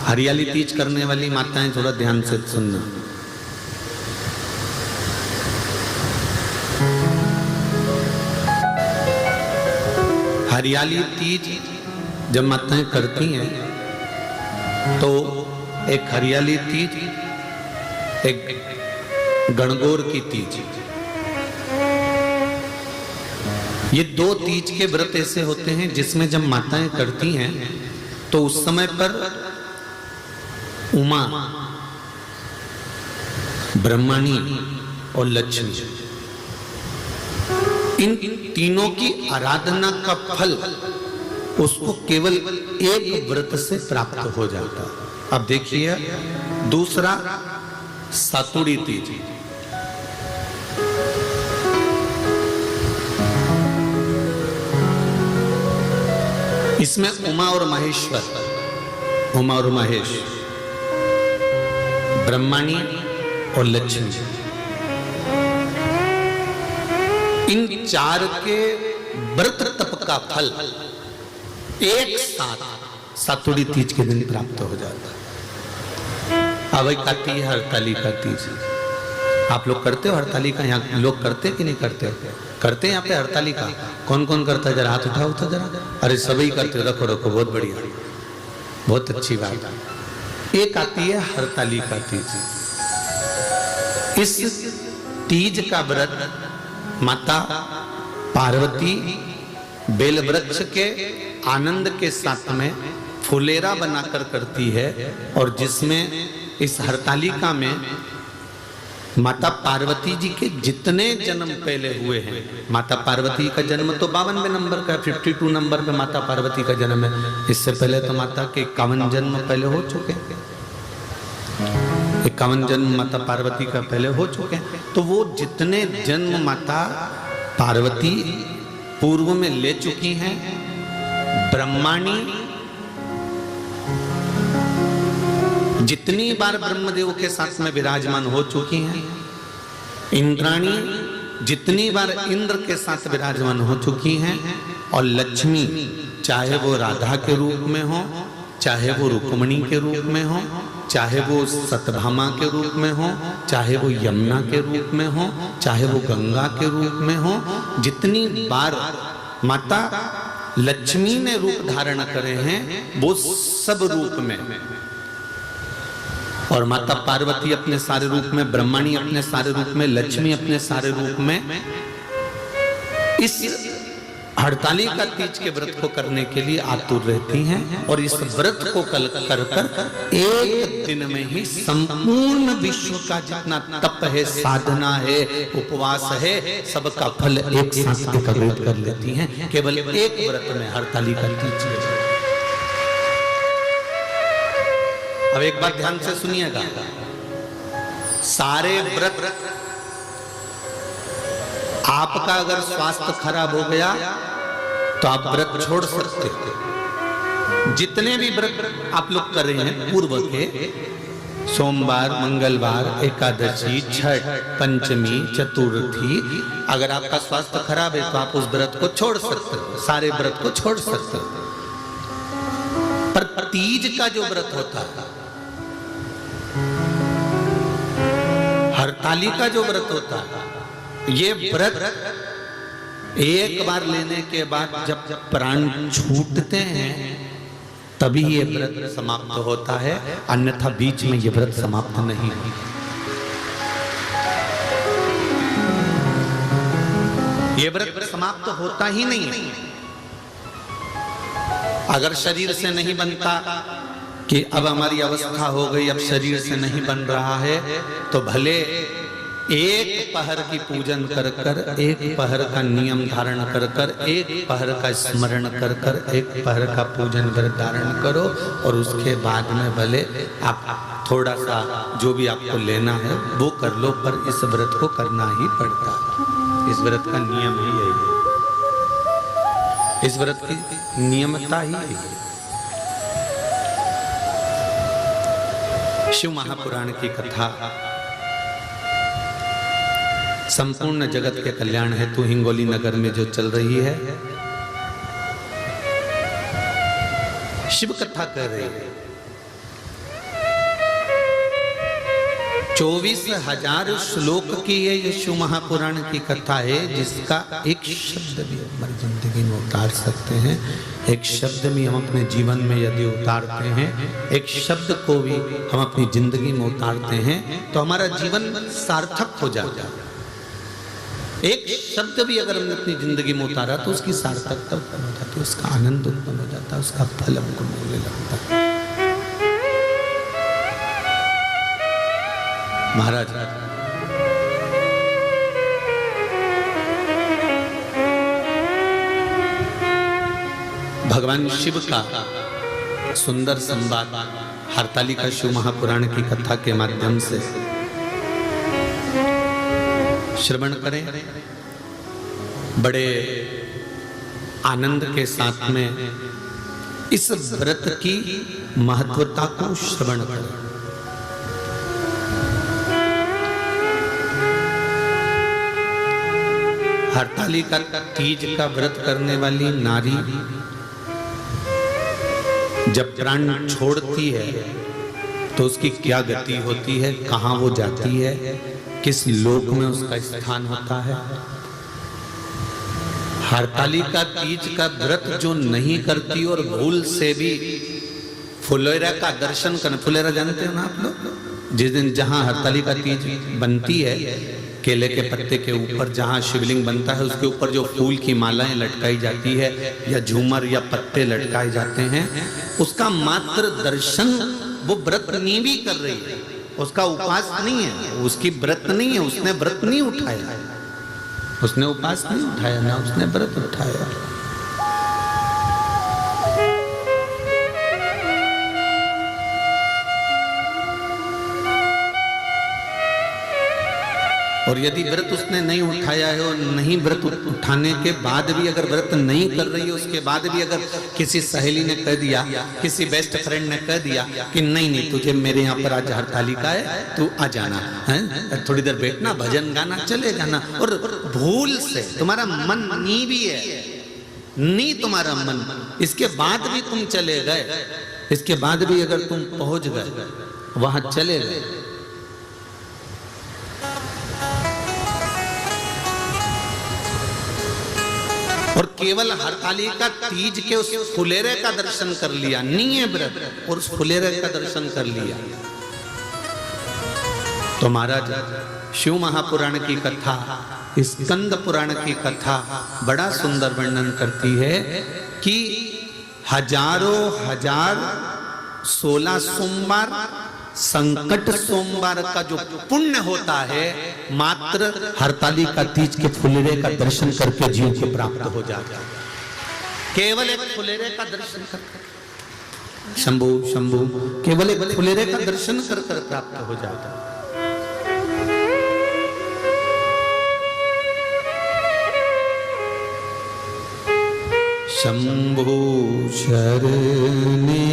हरियाली तीज करने वाली माताएं थोड़ा ध्यान से सुनना। हरियाली तीज जब माताएं करती हैं तो एक हरियाली तीज, एक गणगौर की तीज, ये दो तीज के व्रत ऐसे होते हैं जिसमें जब माताएं करती हैं तो उस समय पर उमा, ब्रह्मणी और लक्ष्मी, इन तीनों की आराधना का फल उसको केवल एक व्रत से प्राप्त हो जाता। अब देखिए दूसरा सातुड़ी तीज। इसमें उमा और महेश्वर, उमा और महेश, ब्रह्मणी और लक्ष्मी, इन चार के व्रत तप का फल एक साथ सातुड़ी तीज के दिन प्राप्त हो जाता। अब एक आती है हरतालिका तीज। आप लोग करते हो हरतालिका? यहाँ लोग करते कि नहीं करते? करते हैं यहाँ पे हरतालिका? कौन कौन करता है? जरा हाथ उठाओ तो जरा। अरे सभी करते हो, रखो रखो, बहुत बढ़िया, बहुत अच्छी बात। एक आती है हरतालिका तीज। इस तीज का व्रत माता पार्वती बेल वृक्ष के आनंद के साथ में फुलेरा बनाकर करती है, और जिसमें इस हरतालिका में माता पार्वती जी के जितने जन्म पहले हुए हैं, माता पार्वती का जन्म तो 52वें नंबर का, 52 नंबर पे माता पार्वती का जन्म है। इससे पहले तो माता के 51 जन्म पहले हो चुके हैं, 51 जन्म माता पार्वती का पहले हो चुके हैं। तो वो जितने जन्म माता पार्वती पूर्व में ले चुकी हैं, ब्रह्माणी जितनी बार ब्रह्मदेव के साथ में विराजमान हो चुकी हैं, इंद्राणी जितनी बार इंद्र के साथ विराजमान हो चुकी हैं, और लक्ष्मी चाहे वो राधा के रूप में हो, चाहे वो रुक्मिणी के रूप में हो, चाहे वो सतभामा के रूप में हो, चाहे वो यमुना के रूप में हो, चाहे वो गंगा के रूप में हो, जितनी बार माता लक्ष्मी ने रूप धारण करे हैं वो सब रूप में, और माता पार्वती अपने सारे रूप में, ब्रह्मणी अपने सारे रूप में, लक्ष्मी अपने सारे रूप में इस हरतालिका तीज के व्रत को करने के लिए आतुर रहती हैं। और इस व्रत को कर कर एक दिन में ही संपूर्ण विश्व का जितना तप है, साधना है, उपवास है, सबका फल एक साथ एकत्रित कर लेती हैं केवल एक व्रत में, हरतालिका तीज के। अब एक बात ध्यान से सुनिएगा, सारे व्रत, आपका अगर स्वास्थ्य खराब हो गया तो आप व्रत छोड़ सकते हो। जितने भी व्रत आप लोग कर रहे हैं पूर्व के, सोमवार, मंगलवार, एकादशी, छठ, पंचमी, चतुर्थी, अगर आपका स्वास्थ्य खराब है तो आप उस व्रत को छोड़ सकते हो, सारे व्रत को छोड़ सकते हो। पर तीज का जो व्रत होता है, हरतालिका जो व्रत होता है, ये व्रत एक बार लेने के बाद जब प्राण छूटते हैं तभी ये व्रत समाप्त होता है, अन्यथा बीच में ये व्रत समाप्त नहीं होता। ये व्रत समाप्त होता ही नहीं है। अगर शरीर से नहीं बनता कि अब हमारी अवस्था हो गई, अब शरीर से नहीं बन रहा है, तो भले एक पहर की पूजन कर कर, एक पहर का नियम धारण कर कर, एक पहर का स्मरण कर कर, एक पहर का पूजन व्रत धारण करो, और उसके बाद में भले आप थोड़ा सा जो भी आपको लेना है वो कर लो, पर इस व्रत को करना ही पड़ता है। इस व्रत का नियम ही यही है, इस व्रत की नियमता ही यही है। शिव महापुराण की कथा संपूर्ण जगत के कल्याण हेतु हिंगोली नगर में जो चल रही है, शिव कथा कर रही है। 24,000 श्लोक की ये शिव महापुराण की कथा है, जिसका एक शब्द भी हमारी जिंदगी में उतार सकते हैं। एक शब्द भी हम अपने जीवन में यदि उतारते हैं, एक शब्द को भी हम अपनी जिंदगी में उतारते हैं, तो हमारा जीवन सार्थक हो जाता है। एक शब्द भी अगर हमने अपनी जिंदगी में उतारा तो उसकी सार्थकता उत्पन्न हो जाती है, उसका आनंद उत्पन्न हो जाता है, उसका फल हमको मिलने लगता है। महाराज भगवान शिव का सुंदर संवाद हरतालिका शिव महापुराण की कथा के माध्यम से श्रवण करें। बड़े आनंद के साथ में इस व्रत की महत्वता को श्रवण करें। हरतालिका तीज का व्रत करने वाली नारी जब प्राण छोड़ती है तो उसकी क्या गति होती है, कहां वो जाती है, किस लोक में उसका स्थान होता है। हरतालिका तीज का व्रत जो नहीं करती और भूल से भी फुलेरा का दर्शन करना, फुलेरा जानते हो ना आप लोग, जिस दिन जहां हरतालिका तीज बनती है, केले के पत्ते के ऊपर जहाँ शिवलिंग बनता है उसके ऊपर जो फूल की मालाएं लटकाई जाती है या झूमर या पत्ते लटकाए जाते हैं, उसका मात्र दर्शन वो व्रत नहीं भी कर रही है, उसका उपवास नहीं है, उसकी व्रत नहीं है, उसने व्रत नहीं उठाया, उसने उपवास नहीं उठाया, ना उसने व्रत उठाया। और यदि व्रत उसने नहीं उठाया है और नहीं व्रत उठाने के बाद भी अगर व्रत नहीं कर रही है, उसके बाद भी अगर किसी सहेली ने कह दिया, किसी बेस्ट फ्रेंड ने कह दिया कि नहीं नहीं तुझे मेरे यहाँ पर आज हरतालिका है, तू आ जाना है, थोड़ी देर बैठना, भजन गाना, चले जाना, और भूल से तुम्हारा मन नहीं भी है, नहीं तुम्हारा मन, इसके बाद भी तुम चले गए, इसके बाद भी अगर तुम पहुंच गए, वहां चले गए, और केवल हरतालिका तीज के उस फुलेरे का दर्शन कर लिया, नहीं है व्रत, और उस फुलेरे का दर्शन कर लिया, तो महाराज शिव महापुराण की कथा, स्कंद पुराण की कथा बड़ा सुंदर वर्णन करती है कि हजारों हजार 16 सोमवार संकट सोमवार का जो पुण्य होता है, मात्र हरतालिका तीज के फुलेरे का दर्शन करके जीव को प्राप्त हो जाता है। केवल एक फुलेरे का दर्शन कर, शंभु शंभु, केवल एक फुलेरे का दर्शन कर प्राप्त हो जाता है। शंभु शरणे